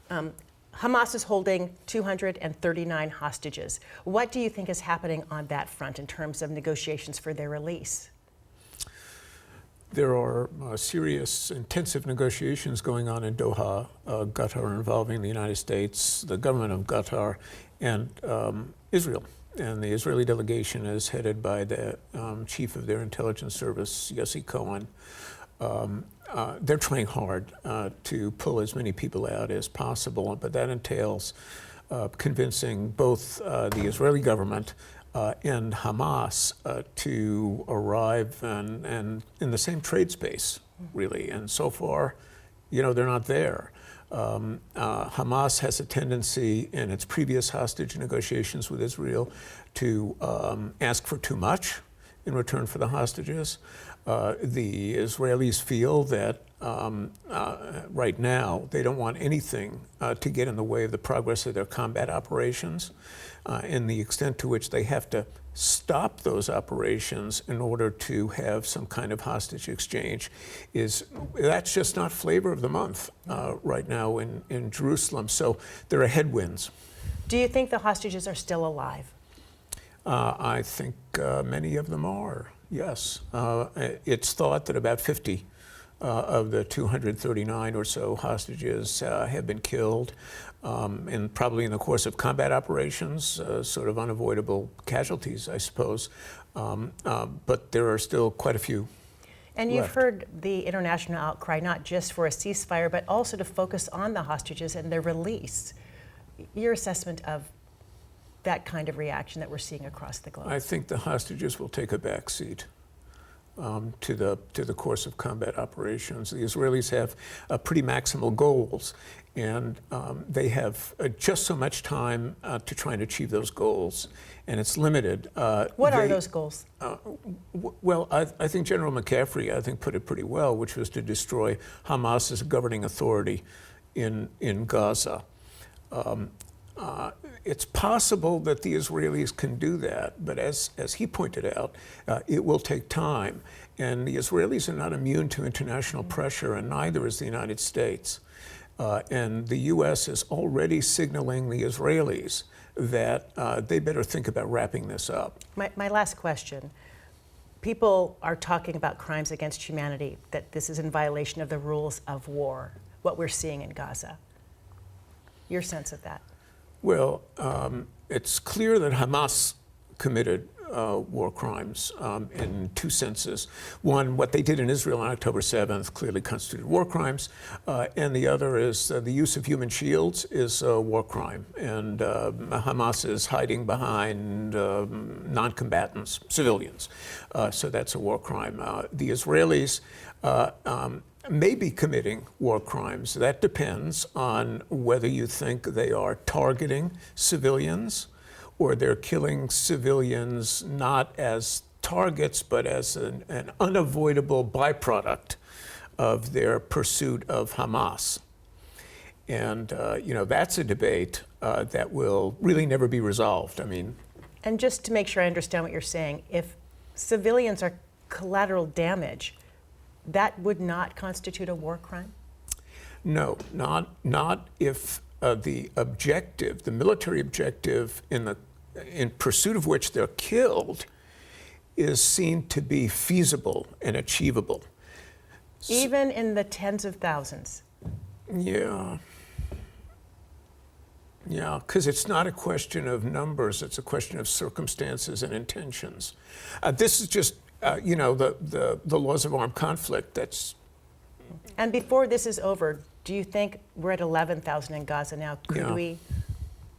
Hamas is holding 239 hostages. What do you think is happening on that front in terms of negotiations for their release? There are serious, intensive negotiations going on in Doha, Qatar, involving the United States, the government of Qatar, and Israel. And the Israeli delegation is headed by the chief of their intelligence service, Yossi Cohen. They're trying hard to pull as many people out as possible, but that entails convincing both the Israeli government and Hamas to arrive and in the same trade space, really. And so far, they're not there. Hamas has a tendency in its previous hostage negotiations with Israel to ask for too much in return for the hostages. The Israelis feel that right now they don't want anything to get in the way of the progress of their combat operations, and the extent to which they have to stop those operations in order to have some kind of hostage exchange that's just not flavor of the month right now in Jerusalem. So there are headwinds. Do you think the hostages are still alive? I think many of them are, yes. It's thought that about 50 of the 239 or so hostages have been killed, and probably in the course of combat operations, sort of unavoidable casualties, I suppose. But there are still quite a few. And you've heard the international outcry, not just for a ceasefire, but also to focus on the hostages and their release. Your assessment of that kind of reaction that we're seeing across the globe? I think the hostages will take a back seat to the course of combat operations. The Israelis have pretty maximal goals, and they have just so much time to try and achieve those goals, and it's limited. What are those goals? Well, I think General McCaffrey, put it pretty well, which was to destroy Hamas as a governing authority in Gaza. It's possible that the Israelis can do that, but as he pointed out, it will take time. And the Israelis are not immune to international pressure, and neither is the United States. And the U.S. is already signaling the Israelis that they better think about wrapping this up. My last question. People are talking about crimes against humanity, that this is in violation of the rules of war, what we're seeing in Gaza. Your sense of that? Well, it's clear that Hamas committed war crimes in two senses. One, what they did in Israel on October 7th clearly constituted war crimes, and the other is the use of human shields is a war crime. And Hamas is hiding behind non-combatants, civilians. So that's a war crime. The Israelis may be committing war crimes. That depends on whether you think they are targeting civilians or they're killing civilians not as targets but as an unavoidable byproduct of their pursuit of Hamas. And that's a debate that will really never be resolved. And just to make sure I understand what you're saying, if civilians are collateral damage, that would not constitute a war crime? No, not if the objective, the military objective in pursuit of which they're killed is seen to be feasible and achievable. Even in the tens of thousands? Yeah, because it's not a question of numbers, it's a question of circumstances and intentions. This is just the laws of armed conflict. And before this is over, do you think we're at 11,000 in Gaza now?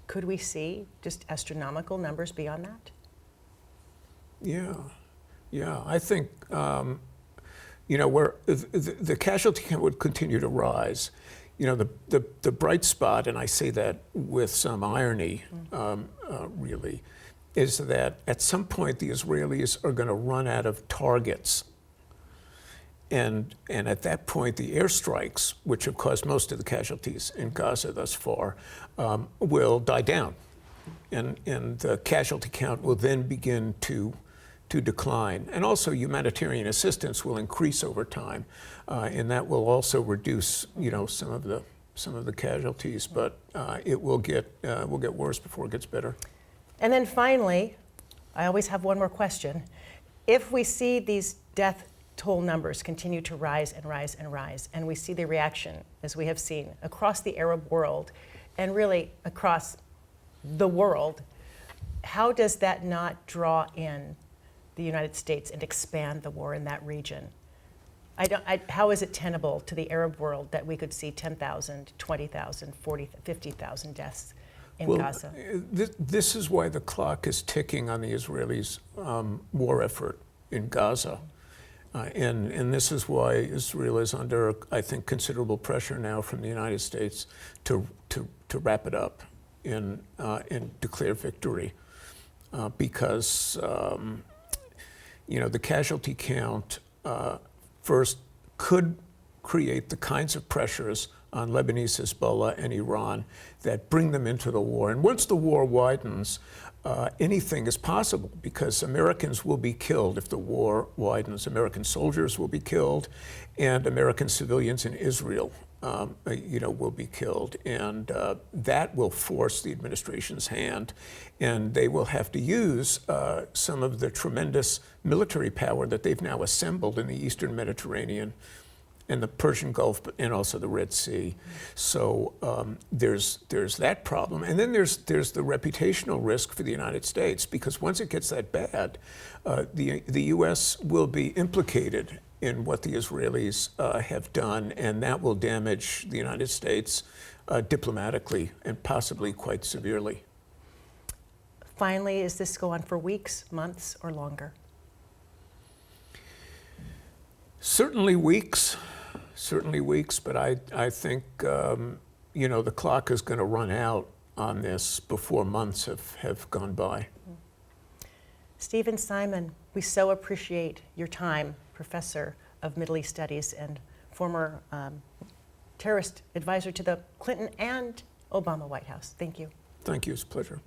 Could we see just astronomical numbers beyond that? Yeah. I think where the casualty count would continue to rise. The bright spot, and I say that with some irony, really, is that at some point the Israelis are going to run out of targets. And at that point, the airstrikes, which have caused most of the casualties in Gaza thus far, will die down. And the casualty count will then begin to decline. And also humanitarian assistance will increase over time. And that will also reduce, some of some of the casualties, but it will get worse before it gets better. And then finally, I always have one more question. If we see these death toll numbers continue to rise and rise and rise, and we see the reaction, as we have seen, across the Arab world, and really across the world, how does that not draw in the United States and expand the war in that region? How is it tenable to the Arab world that we could see 10,000, 20,000, 40,000, 50,000 deaths in Gaza? This is why the clock is ticking on the Israelis' war effort in Gaza. And this is why Israel is under, I think, considerable pressure now from the United States to wrap it up and declare victory. Because, the casualty count first could create the kinds of pressures on Lebanese Hezbollah and Iran that bring them into the war. And once the war widens, anything is possible, because Americans will be killed if the war widens. American soldiers will be killed, and American civilians in Israel will be killed. And that will force the administration's hand, and they will have to use some of the tremendous military power that they've now assembled in the Eastern Mediterranean and the Persian Gulf, and also the Red Sea. So there's that problem. And then there's the reputational risk for the United States, because once it gets that bad, the U.S. will be implicated in what the Israelis have done, and that will damage the United States diplomatically and possibly quite severely. Finally, is this go on for weeks, months, or longer? Certainly weeks, but I think, the clock is going to run out on this before months have gone by. Stephen Simon, we so appreciate your time, Professor of Middle East Studies and former terrorist advisor to the Clinton and Obama White House. Thank you. Thank you. It's a pleasure.